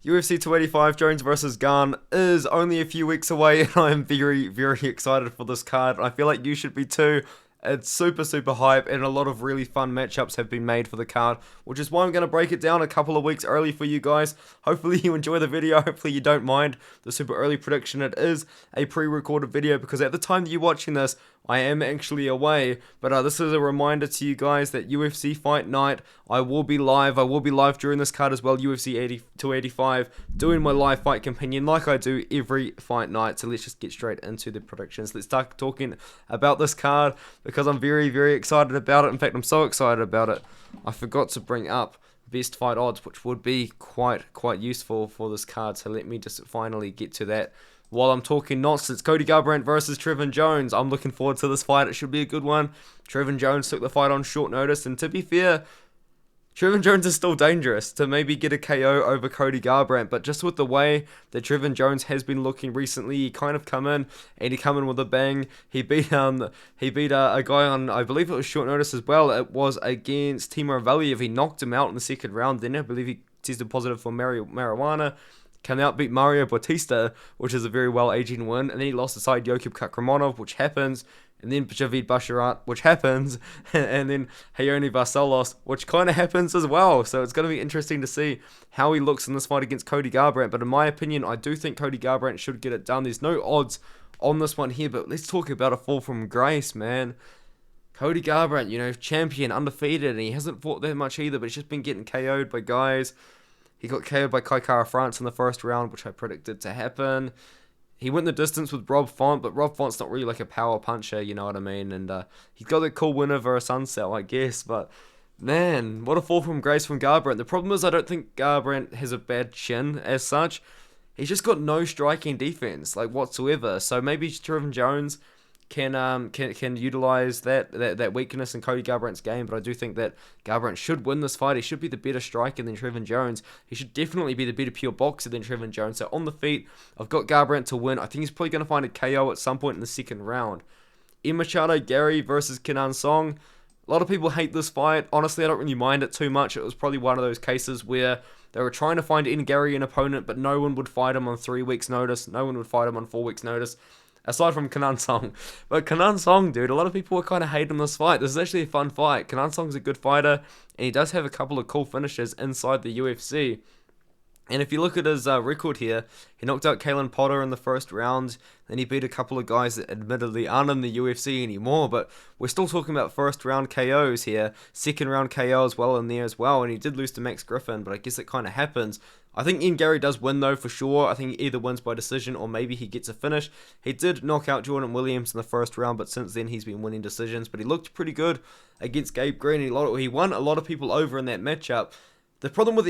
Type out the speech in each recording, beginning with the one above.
UFC 285 Jones versus Gane is only a few weeks away, and I am very, very excited for this card. I feel like you should be too. It's super, super hype, and a lot of really fun matchups have been made for the card, which is why I'm going to break it down a couple of weeks early for you guys. Hopefully you enjoy the video, hopefully you don't mind the super early prediction. It is a pre-recorded video because at the time that you're watching this, I am actually away, but this is a reminder to you guys that UFC Fight Night, I will be live during this card as well, UFC 285, doing my live fight companion like I do every fight night. So let's just get straight into the predictions. Let's start talking about this card because I'm very, very excited about it. In fact, I'm so excited about it, I forgot to bring up best fight odds, which would be quite useful for this card. So let me just finally get to that. While I'm talking nonsense, Cody Garbrandt versus Trevin Jones. I'm looking forward to this fight. It should be a good one. Trevin Jones took the fight on short notice, and to be fair, Trevin Jones is still dangerous to maybe get a KO over Cody Garbrandt, but just with the way that Trevin Jones has been looking recently, he kind of come in with a bang. He beat a guy on, I believe it was short notice as well. It was against Timur Valiev. He knocked him out in the second round. Then I believe he tested positive for marijuana. Came out, beat Mario Bautista, which is a very well-aging win, and then he lost to side Joachim Rakhmonov, which happens, and then Javid Basharat, which happens, and then Hayoni Vasalos, which kind of happens as well. So it's going to be interesting to see how he looks in this fight against Cody Garbrandt. But in my opinion, I do think Cody Garbrandt should get it done. There's no odds on this one here, but let's talk about a fall from grace, man. Cody Garbrandt, champion, undefeated, and he hasn't fought that much either, but he's just been getting KO'd by guys. He got KO'd by Kai Kara France in the first round, which I predicted to happen. He went the distance with Rob Font, but Rob Font's not really like a power puncher, you know what I mean? And he's got a cool winner versus Sunset, I guess. But, man, what a fall from grace from Garbrandt. The problem is I don't think Garbrandt has a bad chin as such. He's just got no striking defense, like, whatsoever. So maybe Trevin Jones can utilize that weakness in Cody Garbrandt's game, but I do think that Garbrandt should win this fight. He should be the better striker than Trevin Jones. He should definitely be the better pure boxer than Trevin Jones. So on the feet, I've got Garbrandt to win. I think he's probably going to find a KO at some point in the second round. Machado Garry versus Kenan Song. A lot of people hate this fight. Honestly, I don't really mind it too much. It was probably one of those cases where they were trying to find Garry an opponent, but no one would fight him on 3 weeks' notice. No one would fight him on 4 weeks' notice. Aside from Kenan Song. But Kenan Song, dude, a lot of people were kind of hating this fight. This is actually a fun fight. Kenan Song's a good fighter, and he does have a couple of cool finishes inside the UFC. And if you look at his record here, he knocked out Kalen Potter in the first round, then he beat a couple of guys that admittedly aren't in the UFC anymore, but we're still talking about first round KOs here, second round KO as well in there as well, and he did lose to Max Griffin, but I guess it kind of happens. I think Garry does win though, for sure. I think he either wins by decision or maybe he gets a finish. He did knock out Jordan Williams in the first round, but since then he's been winning decisions, but he looked pretty good against Gabe Green. He won a lot of people over in that matchup. The problem with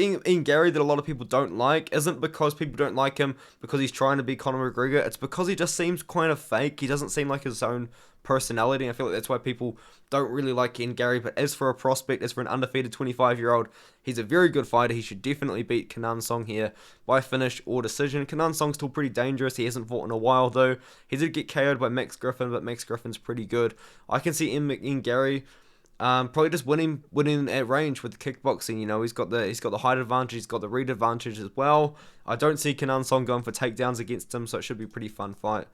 Garry that a lot of people don't like isn't because people don't like him because he's trying to be Conor McGregor. It's because he just seems kind of fake. He doesn't seem like his own personality. I feel like that's why people don't really like Garry. But as for a prospect, as for an undefeated 25-year-old, he's a very good fighter. He should definitely beat Kenan Song here by finish or decision. Kenan Song's still pretty dangerous. He hasn't fought in a while though. He did get KO'd by Max Griffin, but Max Griffin's pretty good. I can see Garry probably just winning at range with the kickboxing. He's got the height advantage, he's got the read advantage as well. I don't see Kenan Song going for takedowns against him, so it should be a pretty fun fight.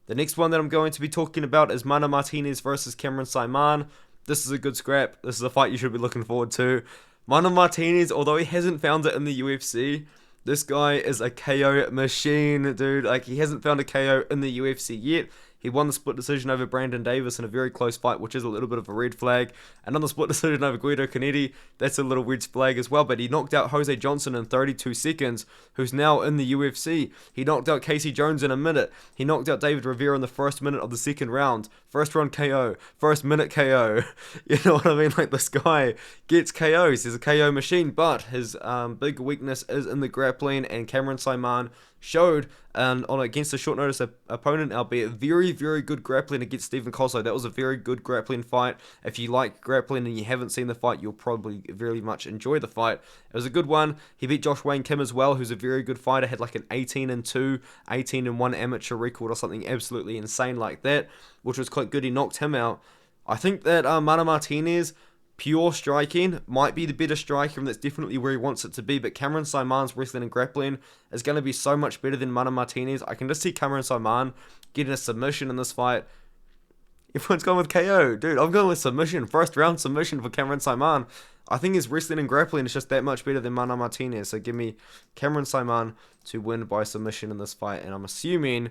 The next one that I'm going to be talking about is Martinez versus Saaiman. This is a good scrap. This is a fight you should be looking forward to. Martinez, although he hasn't found it in the UFC, this guy is a KO machine, dude. Like, he hasn't found a KO in the UFC yet. He won the split decision over Brandon Davis in a very close fight, which is a little bit of a red flag. And on the split decision over Guido Cannetti, that's a little red flag as well. But he knocked out Jose Johnson in 32 seconds, who's now in the UFC. He knocked out Casey Jones in a minute. He knocked out David Rivera in the first minute of the second round. First round KO. First minute KO. You know what I mean? Like, this guy gets KOs. He's a KO machine, but his big weakness is in the grappling, and Saaiman showed on against a short notice opponent, albeit very, very good grappling against Stephen Koslow. That was a very good grappling fight. If you like grappling and you haven't seen the fight, you'll probably very much enjoy the fight. It was a good one. He beat Josh Wayne Kim as well, who's a very good fighter. Had like an 18-2, 18-1 amateur record or something absolutely insane like that, which was quite good. He knocked him out. I think that Martinez, Pure striking, might be the better striker, and that's definitely where he wants it to be, but Cameron Saaiman's wrestling and grappling is going to be so much better than Martinez. I can just see Cameron Saaiman getting a submission in this fight. Everyone's going with KO. Dude, I'm going with submission. First round submission for Cameron Saaiman. I think his wrestling and grappling is just that much better than Martinez, so give me Cameron Saaiman to win by submission in this fight, and I'm assuming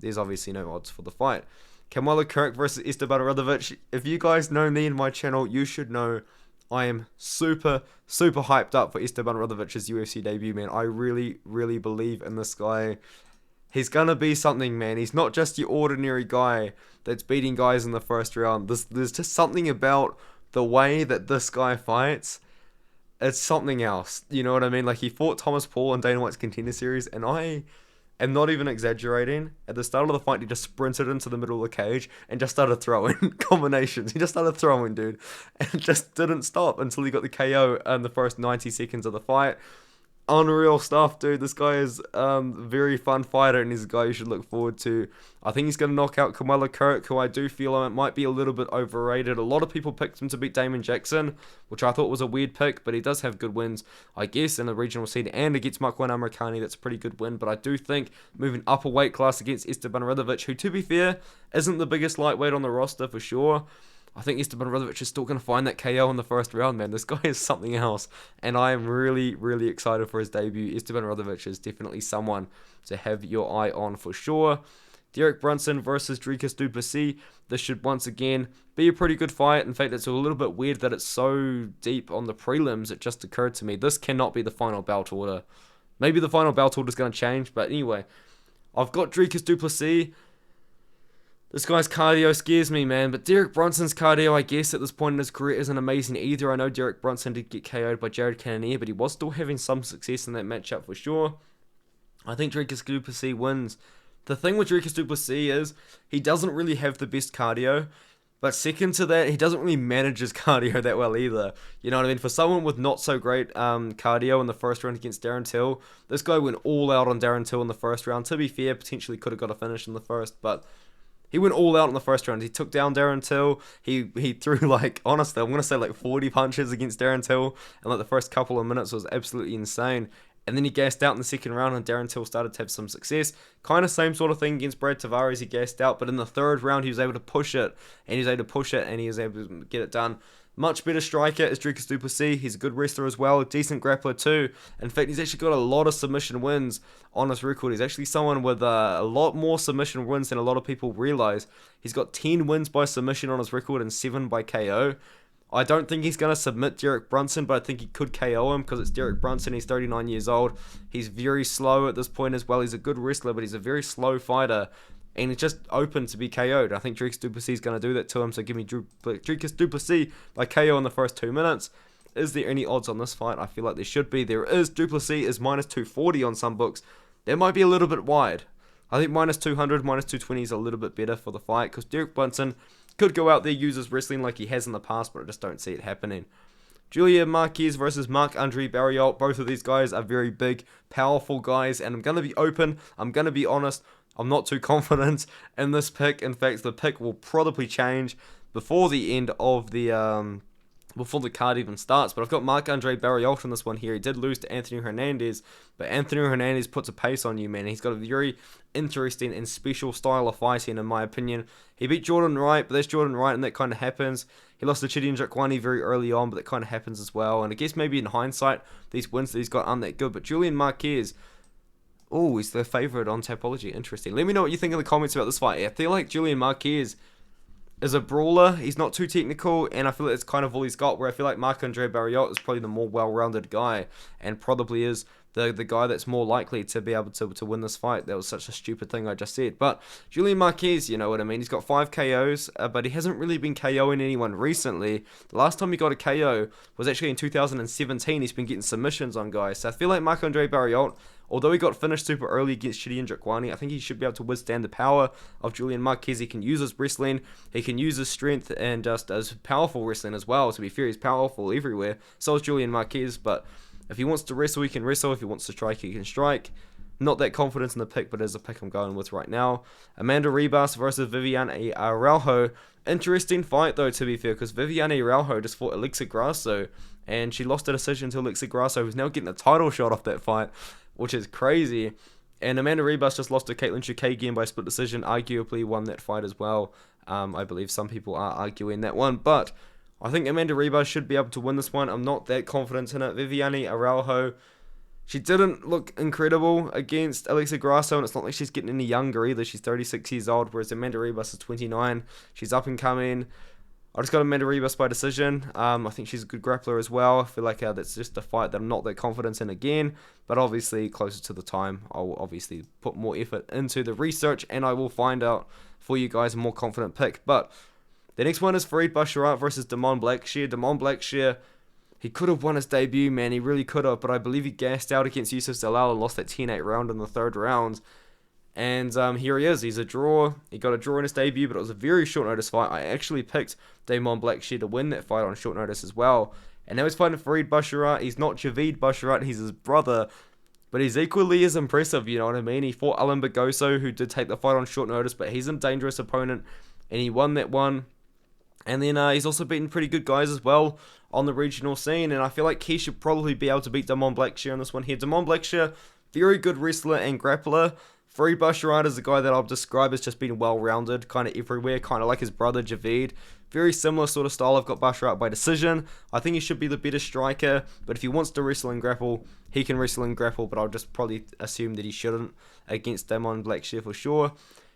there's obviously no odds for the fight. Kamuela Kirk versus Esteban Ribovics. If you guys know me and my channel, you should know I am super hyped up for Esteban Ribovics' UFC debut, man. I really believe in this guy. He's gonna be something, man. He's not just your ordinary guy that's beating guys in the first round. There's just something about the way that this guy fights. It's something else. You know what I mean? Like, he fought Thomas Paul in Dana White's Contender Series, and I am not even exaggerating. At the start of the fight, he just sprinted into the middle of the cage and just started throwing combinations. He just started throwing, dude, and just didn't stop until he got the KO in the first 90 seconds of the fight. Unreal stuff, dude. This guy is a very fun fighter, and he's a guy you should look forward to. I think he's going to knock out Kamuela Kirk, who I do feel might be a little bit overrated. A lot of people picked him to beat Damon Jackson, which I thought was a weird pick, but he does have good wins, I guess, in the regional scene, and against Marc Americani, that's a pretty good win. But I do think moving up a weight class against Esteban Ribovics, who, to be fair, isn't the biggest lightweight on the roster for sure, I think Esteban Ribovics is still going to find that KO in the first round, man. This guy is something else, and I am really excited for his debut. Esteban Ribovics is definitely someone to have your eye on for sure. Derek Brunson versus Dricus du Plessis. This should once again be a pretty good fight. In fact, it's a little bit weird that it's so deep on the prelims. It just occurred to me, this cannot be the final belt order. Maybe the final belt order is going to change, but anyway, I've got Dricus du Plessis. This guy's cardio scares me, man, but Derek Brunson's cardio, I guess, at this point in his career isn't amazing either. I know Derek Brunson did get KO'd by Jared Cannonier, but he was still having some success in that matchup for sure. I think Dricus du Plessis wins. The thing with Dricus du Plessis is he doesn't really have the best cardio, but second to that, he doesn't really manage his cardio that well either. You know what I mean? For someone with not so great cardio in the first round against Darren Till, this guy went all out on Darren Till in the first round. To be fair, potentially could have got a finish in the first, but he went all out in the first round. He took down Darren Till. He threw, like, honestly, I'm going to say like 40 punches against Darren Till. And like the first couple of minutes was absolutely insane. And then he gassed out in the second round, and Darren Till started to have some success. Kind of same sort of thing against Brad Tavares. He gassed out, but in the third round, he was able to push it. And he was able to get it done. Much better striker is Dricus du Plessis. He's a good wrestler as well, a decent grappler too. In fact, he's actually got a lot of submission wins on his record. He's actually someone with a lot more submission wins than a lot of people realize. He's got 10 wins by submission on his record and 7 by KO. I don't think he's going to submit Derek Brunson, but I think he could KO him because it's Derek Brunson. He's 39 years old. He's very slow at this point as well. He's a good wrestler, but he's a very slow fighter. And it's just open to be KO'd. I think Dricus du Plessis is going to do that to him. So give me Dricus du Plessis by KO in the first 2 minutes. Is there any odds on this fight? I feel like there should be. There is. Du Plessis is minus 240 on some books. That might be a little bit wide. I think minus 200, minus 220 is a little bit better for the fight. Because Derek Brunson could go out there, use his wrestling like he has in the past. But I just don't see it happening. Julian Marquez versus Marc-Andre Barriault. Both of these guys are very big, powerful guys. And I'm going to be open. I'm going to be honest. I'm not too confident in this pick. In fact, the pick will probably change before the end of the before the card even starts. But I've got Marc-Andre Barriault in this one here. He did lose to Anthony Hernandez, but Anthony Hernandez puts a pace on you, man. He's got a very interesting and special style of fighting, in my opinion. He beat Jordan Wright, but that's Jordan Wright, and that kind of happens. He lost to Chidi Njokwani very early on, but that kind of happens as well. And I guess maybe in hindsight, these wins that he's got aren't that good. But Julian Marquez, oh, he's the favourite on Tapology. Interesting. Let me know what you think in the comments about this fight. I feel like Julian Marquez is a brawler. He's not too technical, and I feel like it's kind of all he's got, where I feel like Marc-Andre Barriault is probably the more well-rounded guy, and probably is the guy that's more likely to be able to win this fight. That was such a stupid thing I just said. But Julian Marquez, you know what I mean? He's got 5 KOs, but he hasn't really been KOing anyone recently. The last time he got a KO was actually in 2017. He's been getting submissions on guys. So I feel like Marc-Andre Barriault, although he got finished super early against Chidi Njokwani, I think he should be able to withstand the power of Julian Marquez. He can use his wrestling, he can use his strength, and just does powerful wrestling as well. To be fair, he's powerful everywhere. So is Julian Marquez, but if he wants to wrestle, he can wrestle. If he wants to strike, he can strike. Not that confident in the pick, but as a pick I'm going with right now. Amanda Ribas versus Viviane Araujo. Interesting fight, though, to be fair, because Viviane Araujo just fought Alexa Grasso, and she lost a decision to Alexa Grasso, who's now getting a title shot off that fight, which is crazy. And Amanda Ribas just lost to Caitlin Chookagian by split decision, arguably won that fight as well. I believe some people are arguing that one, but I think Amanda Ribas should be able to win this one. I'm not that confident in it. Viviane Araujo, she didn't look incredible against Alexa Grasso, and it's not like she's getting any younger either. She's 36 years old, whereas Amanda Ribas is 29. She's up and coming. I just got Amanda Ribas by decision. I think she's a good grappler as well. I feel like that's just a fight that I'm not that confident in again. But obviously, closer to the time, I will obviously put more effort into the research, and I will find out for you guys a more confident pick. But the next one is Farid Basharat versus Damon Blackshear. Damon Blackshear, he could have won his debut, man. He really could have. But I believe he gassed out against Yusuf Zalal and lost that 10-8 round in the third round. And here he is. He's a draw. He got a draw in his debut, but it was a very short notice fight. I actually picked Damon Blackshear to win that fight on short notice as well. And now he's fighting Farid Basharat. He's not Javid Basharat. He's his brother. But he's equally as impressive, you know what I mean? He fought Alan Bagoso, who did take the fight on short notice, but he's a dangerous opponent. And he won that one. And then he's also beaten pretty good guys as well on the regional scene. And I feel like he should probably be able to beat Damon Blackshear on this one here. Damon Blackshear, very good wrestler and grappler. Farid Basharat is a guy that I'll describe as just being well-rounded, kind of everywhere, kind of like his brother Javid. Very similar sort of style. I've got Basharat by decision. I think he should be the better striker, but if he wants to wrestle and grapple, he can wrestle and grapple, but I'll just probably assume that he shouldn't against Damon Blackshear for sure.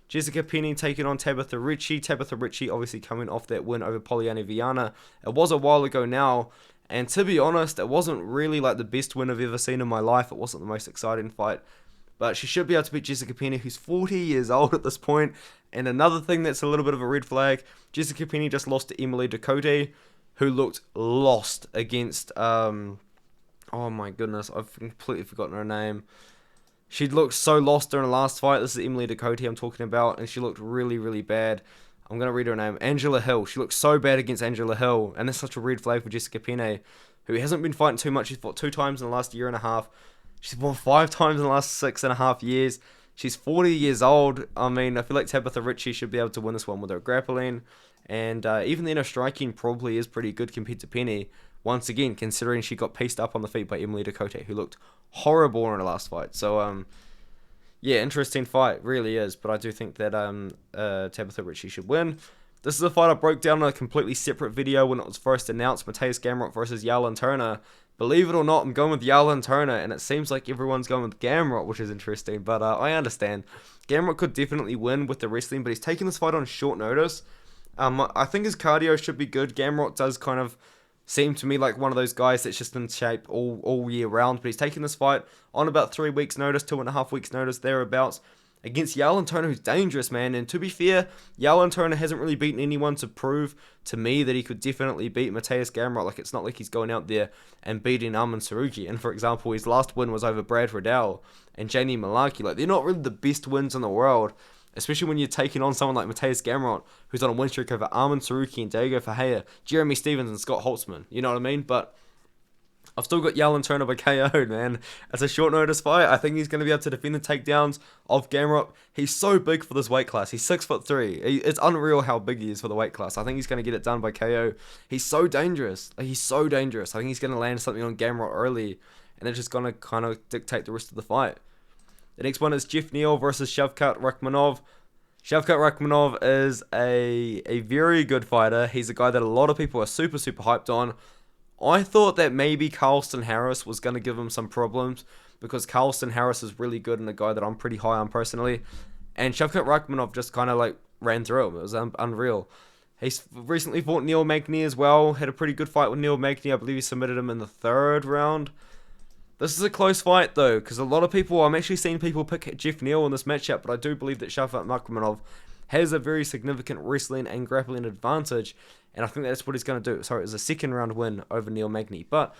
Jessica Penne taking on Tabatha Ricci. Tabatha Ricci obviously coming off that win over Poliana Viana. It was a while ago now, and to be honest, it wasn't really like the best win I've ever seen in my life. It wasn't the most exciting fight. But she should be able to beat Jessica Penne, who's 40 years old at this point. And another thing that's a little bit of a red flag, Jessica Penne just lost to Emily Ducote, who looked lost against, oh my goodness, I've completely forgotten her name. She looked so lost during the last fight. This is Emily Ducote I'm talking about, and she looked really, really bad. I'm going to read her name. Angela Hill. She looked so bad against Angela Hill, and that's such a red flag for Jessica Penne, who hasn't been fighting too much. She's fought 2 times in the last year and a half. She's won 5 times in the last 6.5 years. She's 40 years old. I mean, I feel like Tabatha Ricci should be able to win this one with her grappling. And even then, her striking probably is pretty good compared to Penne. Once again, considering she got pieced up on the feet by Emily Ducote, who looked horrible in her last fight. So, yeah, interesting fight. Really is. But I do think that Tabatha Ricci should win. This is a fight I broke down in a completely separate video when it was first announced. Mateusz Gamrot versus Jalin Turner. Believe it or not, I'm going with Jalin Turner, and it seems like everyone's going with Gamrot, which is interesting, but I understand. Gamrot could definitely win with the wrestling, but he's taking this fight on short notice. I think his cardio should be good. Gamrot does kind of seem to me like one of those guys that's just in shape all year round, but he's taking this fight on about 3 weeks' notice, 2.5 weeks' notice, thereabouts, against Jalin Turner, who's dangerous, man. And to be fair, Jalin Turner hasn't really beaten anyone to prove to me that he could definitely beat Mateusz Gamrot. Like, it's not like he's going out there and beating Arman Saruki. And for example, his last win was over Brad Riddell and Jamie Malarkey. Like, they're not really the best wins in the world, especially when you're taking on someone like Mateusz Gamrot, who's on a win streak over Arman Saruki and Diego Ferreira, Jeremy Stevens and Scott Holtzman. You know what I mean? But I've still got Jalin Turner by KO, man. It's a short notice fight. I think he's going to be able to defend the takedowns of Gamrot. He's so big for this weight class. He's 6'3". It's unreal how big he is for the weight class. I think he's going to get it done by KO. He's so dangerous. He's so dangerous. I think he's going to land something on Gamrot early, and it's just going to kind of dictate the rest of the fight. The next one is Jeff Neal versus Shavkat Rakhmonov. Shavkat Rakhmonov is a very good fighter. He's a guy that a lot of people are super, super hyped on. I thought that maybe Carlston Harris was going to give him some problems because Carlston Harris is really good and a guy that I'm pretty high on personally. And Shavkat Rakhmonov just kind of like ran through him. It was unreal. He's recently fought Neil Magny as well. Had a pretty good fight with Neil Magny. I believe he submitted him in the 3rd round. This is a close fight though, because a lot of people, I'm actually seeing people pick Jeff Neal in this matchup, but I do believe that Shavkat Rakhmonov has a very significant wrestling and grappling advantage, and I think that's what he's going to do. Sorry, it was a 2nd round win over Neil Magny, but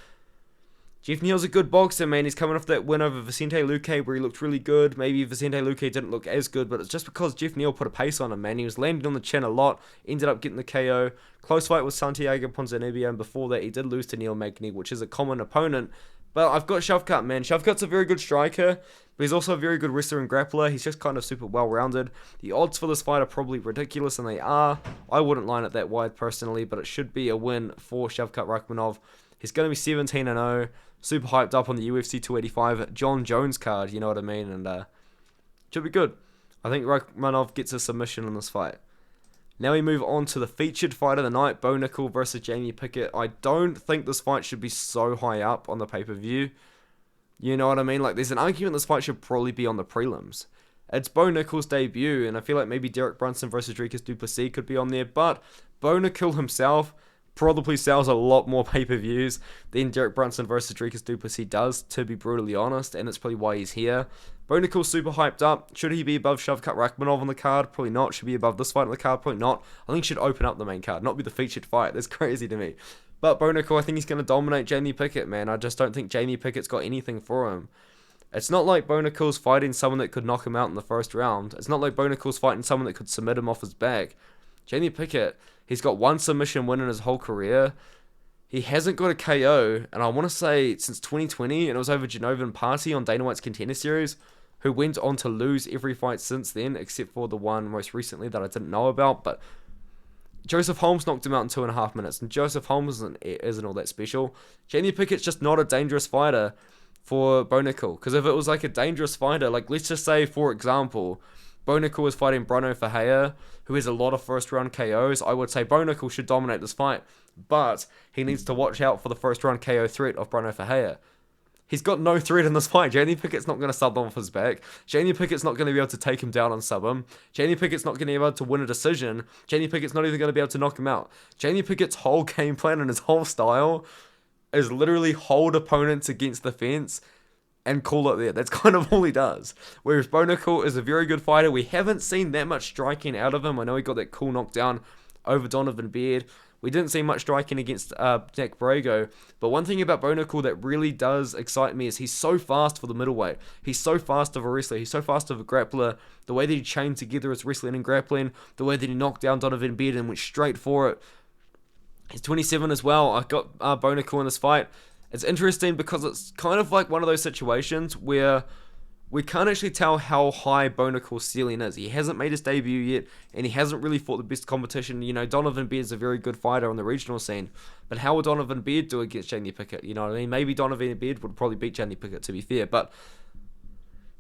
Jeff Neal's a good boxer, man. He's coming off that win over Vicente Luque where he looked really good. Maybe Vicente Luque didn't look as good, but it's just because Jeff Neal put a pace on him, man. He was landing on the chin a lot, ended up getting the KO. Close fight with Santiago Ponzinibbio, and before that he did lose to Neil Magny, which is a common opponent, But I've got Shavkat, man. Shavkat's a very good striker, but he's also a very good wrestler and grappler. He's just kind of super well-rounded. The odds for this fight are probably ridiculous, and they are. I wouldn't line it that wide personally, but it should be a win for Shavkat Rakhmonov. He's going to be 17-0, super hyped up on the UFC 285 John Jones card, you know what I mean? And should be good. I think Rakhmonov gets a submission in this fight. Now we move on to the featured fight of the night, Bo Nickal versus Jamie Pickett. I don't think this fight should be so high up on the pay-per-view. You know what I mean? Like, there's an argument this fight should probably be on the prelims. It's Bo Nickal's debut, and I feel like maybe Brunson versus Dricus du Plessis could be on there, but Bo Nickal himself probably sells a lot more pay-per-views than Brunson versus Dricus du Plessis does, to be brutally honest, and that's probably why he's here. Bo Nickal's super hyped up. Should he be above Shavkat Rakhmonov on the card? Probably not. Should he be above this fight on the card? Probably not. I think he should open up the main card, not be the featured fight. That's crazy to me. But Bo Nickal, I think he's going to dominate Jamie Pickett, man. I just don't think Jamie Pickett's got anything for him. It's not like Bo Nickal's fighting someone that could knock him out in the first round. It's not like Bo Nickal's fighting someone that could submit him off his back. Jamie Pickett, he's got one submission win in his whole career. He hasn't got a KO, and I want to say since 2020, and it was over Genovan Party on Dana White's Contender Series, who went on to lose every fight since then, except for the one most recently that I didn't know about. But Joseph Holmes knocked him out in 2.5 minutes, and Joseph Holmes isn't all that special. Jamie Pickett's just not a dangerous fighter for Bo Nickal, because if it was like a dangerous fighter, like let's just say, for example, Bo Nickal was fighting Bruno Ferreira, who has a lot of first-round KOs, I would say Bo Nickal should dominate this fight, but he needs to watch out for the first-round KO threat of Bruno Ferreira. He's got no threat in this fight. Jamie Pickett's not going to sub him off his back. Jamie Pickett's not going to be able to take him down and sub him. Jamie Pickett's not going to be able to win a decision. Jamie Pickett's not even going to be able to knock him out. Jamie Pickett's whole game plan and his whole style is literally hold opponents against the fence and call it there. That's kind of all he does. Whereas Bo Nickal is a very good fighter. We haven't seen that much striking out of him. I know he got that cool knockdown over Donovan Beard. We didn't see much striking against Jack Borrego. But one thing about Bo Nickal that really does excite me is he's so fast for the middleweight. He's so fast of a wrestler. He's so fast of a grappler. The way that he chained together his wrestling and grappling. The way that he knocked down Donovan Beard and went straight for it. He's 27 as well. I got Bo Nickal in this fight. It's interesting because it's kind of like one of those situations where we can't actually tell how high Bo Nickal's ceiling is. He hasn't made his debut yet, and he hasn't really fought the best competition. You know, Donovan Beard's a very good fighter on the regional scene, but how would Donovan Beard do against Jamie Pickett? You know what I mean? Maybe Donovan Beard would probably beat Jamie Pickett, to be fair, but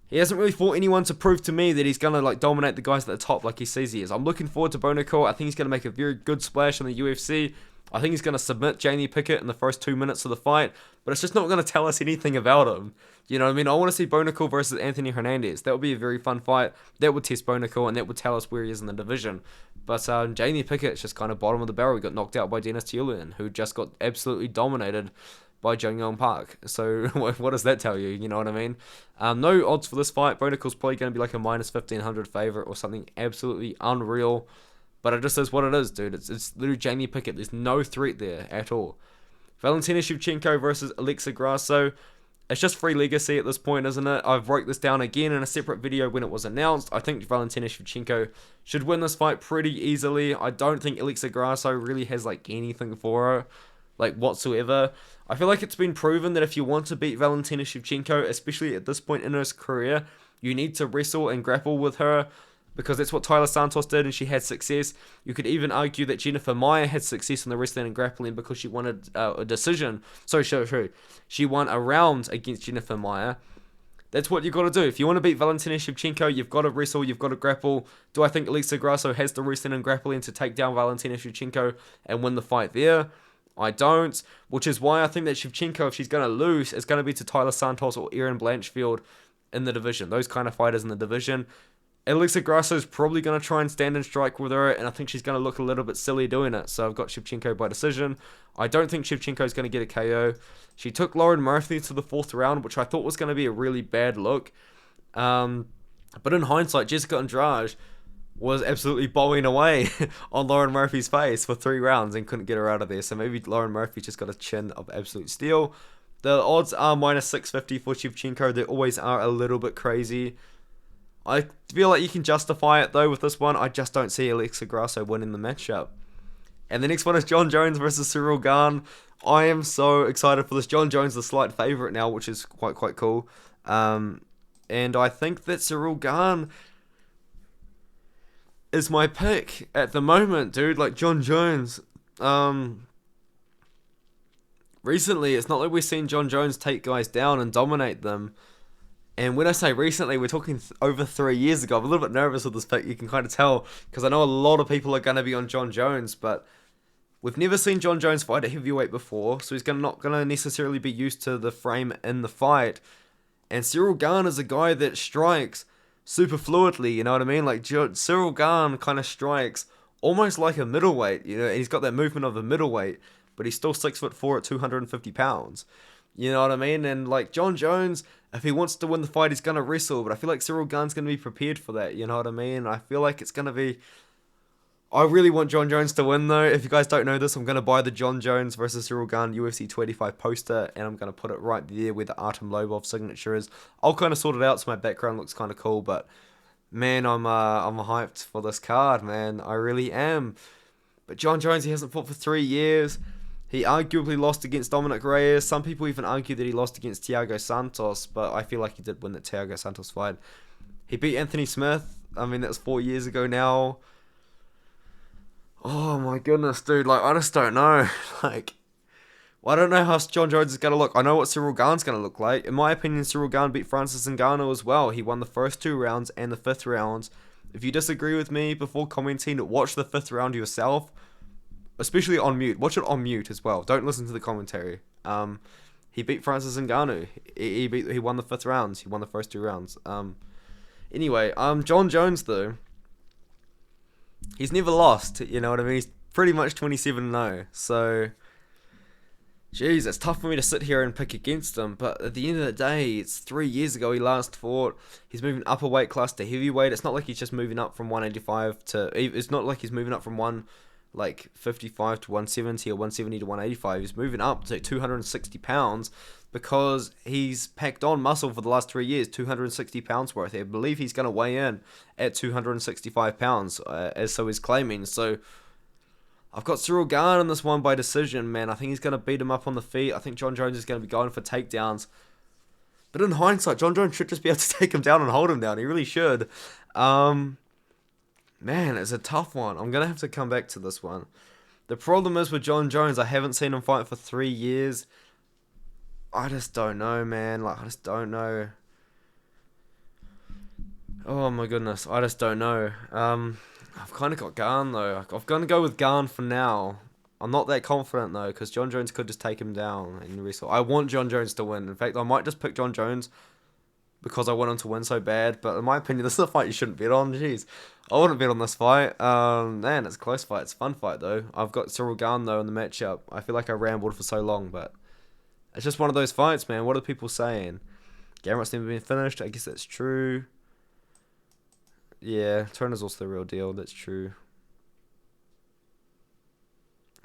he hasn't really fought anyone to prove to me that he's going to like dominate the guys at the top like he says he is. I'm looking forward to Bo Nickal. I think he's going to make a very good splash on the UFC. I think he's going to submit Jamie Pickett in the first 2 minutes of the fight, but it's just not going to tell us anything about him. You know what I mean? I want to see Bo Nickal versus Anthony Hernandez. That would be a very fun fight. That would test Bo Nickal, and that would tell us where he is in the division. But Jamie Pickett's just kind of bottom of the barrel. He got knocked out by Dennis Julian, who just got absolutely dominated by Jung Yong Park. So what does that tell you? You know what I mean? No odds for this fight. Bo Nickal's probably going to be like a minus 1,500 favorite or something absolutely unreal. But it just is what it is, dude. It's literally Jamie Pickett. There's no threat there at all. Valentina Shevchenko versus Alexa Grasso. It's just free legacy at this point, isn't it? I've broke this down again in a separate video when it was announced. I think Valentina Shevchenko should win this fight pretty easily. I don't think Alexa Grasso really has like anything for her, like whatsoever. I feel like it's been proven that if you want to beat Valentina Shevchenko, especially at this point in her career, you need to wrestle and grapple with her, because that's what Taila Santos did and she had success. You could even argue that Jennifer Maia had success in the wrestling and grappling because she won a decision. She won a round against Jennifer Maia. That's what you got to do. If you want to beat Valentina Shevchenko, you've got to wrestle, you've got to grapple. Do I think Alexa Grasso has the wrestling and grappling to take down Valentina Shevchenko and win the fight there? I don't, which is why I think that Shevchenko, if she's going to lose, is going to be to Taila Santos or Erin Blanchfield in the division. Those kind of fighters in the division. Alexa Grasso is probably going to try and stand and strike with her, and I think she's going to look a little bit silly doing it. So I've got Shevchenko by decision. I don't think Shevchenko is going to get a KO. She took Lauren Murphy to the 4th round, which I thought was going to be a really bad look. But in hindsight, Jessica Andrade was absolutely bowling away on Lauren Murphy's face for 3 rounds and couldn't get her out of there. So maybe Lauren Murphy just got a chin of absolute steel. The odds are minus 650 for Shevchenko. They always are a little bit crazy. I feel like you can justify it though with this one. I just don't see Alexa Grasso winning the matchup. And the next one is John Jones versus Cyril Gane. I am so excited for this. Jon Jones the slight favourite now, which is quite cool. And I think that Cyril Gane is my pick at the moment, dude. Like, Jon Jones. Recently, it's not like we've seen Jon Jones take guys down and dominate them. And when I say recently, we're talking over 3 years ago. I'm a little bit nervous with this pick. You can kind of tell, because I know a lot of people are going to be on Jon Jones, but we've never seen Jon Jones fight a heavyweight before, so he's not going to necessarily be used to the frame in the fight. And Cyril Gane is a guy that strikes super fluidly, you know what I mean? Like, Cyril Gane kind of strikes almost like a middleweight, you know, and he's got that movement of a middleweight, but he's still 6'4" at 250 pounds. You know what I mean? And, like, Jon Jones, if he wants to win the fight, he's going to wrestle, but I feel like Cyril Gane's going to be prepared for that, you know what I mean? I feel like it's going to be... I really want Jon Jones to win, though. If you guys don't know this, I'm going to buy the Jon Jones versus Cyril Gane UFC 285 poster, and I'm going to put it right there where the Artem Lobov signature is. I'll kind of sort it out so my background looks kind of cool, but man, I'm hyped for this card, man. I really am. But Jon Jones, he hasn't fought for 3 years. He arguably lost against Dominic Reyes. Some people even argue that he lost against Thiago Santos, but I feel like he did win the Thiago Santos fight. He beat Anthony Smith. I mean, that was 4 years ago now. Oh my goodness, dude. Like, I just don't know. Like, well, I don't know how Jon Jones is going to look. I know what Cyril Gane's going to look like. In my opinion, Cyril Gane beat Francis Ngannou as well. He won the first 2 rounds and the 5th round. If you disagree with me before commenting, watch the 5th round yourself. Especially on mute. Watch it on mute as well. Don't listen to the commentary. He beat Francis Ngannou. He won the 5th rounds. He won the first 2 rounds. Anyway, Jon Jones, though, he's never lost, you know what I mean? He's pretty much 27-0, so... Jeez, it's tough for me to sit here and pick against him, but at the end of the day, it's 3 years ago he last fought. He's moving up a weight class to heavyweight. It's not like he's just moving up from 185 to... It's not like he's moving up from 55 to 170 or 170 to 185. He's moving up to 260 pounds because he's packed on muscle for the last 3 years, 260 pounds worth. I believe he's going to weigh in at 265 pounds, as so he's claiming. So I've got Cyril Gane in this one by decision, man. I think he's going to beat him up on the feet. I think Jon Jones is going to be going for takedowns. But in hindsight, Jon Jones should just be able to take him down and hold him down. He really should. Man, it's a tough one. I'm going to have to come back to this one. The problem is with Jon Jones, I haven't seen him fight for 3 years. I just don't know, man. Like, I just don't know. Oh, my goodness. I just don't know. I've kind of got Gane, though. I'm going to go with Gane for now. I'm not that confident, though, because Jon Jones could just take him down and wrestle. I want Jon Jones to win. In fact, I might just pick Jon Jones because I want him to win so bad. But in my opinion, this is a fight you shouldn't bet on. Jeez. I wouldn't bet on this fight. Man, it's a close fight. It's a fun fight, though. I've got Cyril Gane, though, in the matchup. I feel like I rambled for so long, but it's just one of those fights, man. What are people saying? Garrett's never been finished. I guess that's true. Yeah, Turner's also the real deal. That's true.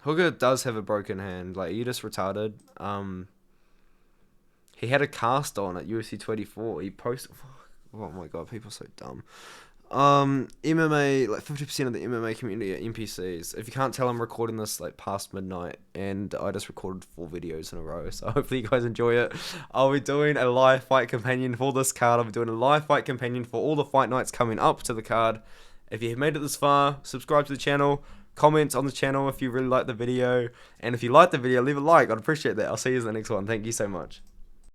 Hooker does have a broken hand. Like, you just retarded. He had a cast on at UFC 24. He posted... Oh my god, people are so dumb. MMA, like 50% of the MMA community are NPCs. If you can't tell, I'm recording this like past midnight, and I just recorded 4 videos in a row, so hopefully you guys enjoy it. I'll be doing a live fight companion for this card. I'll be doing a live fight companion for all the fight nights coming up to the card. If you have made it this far, subscribe to the channel, comment on the channel if you really like the video, and if you like the video, leave a like. I'd appreciate that. I'll see you in the next one. Thank you so much.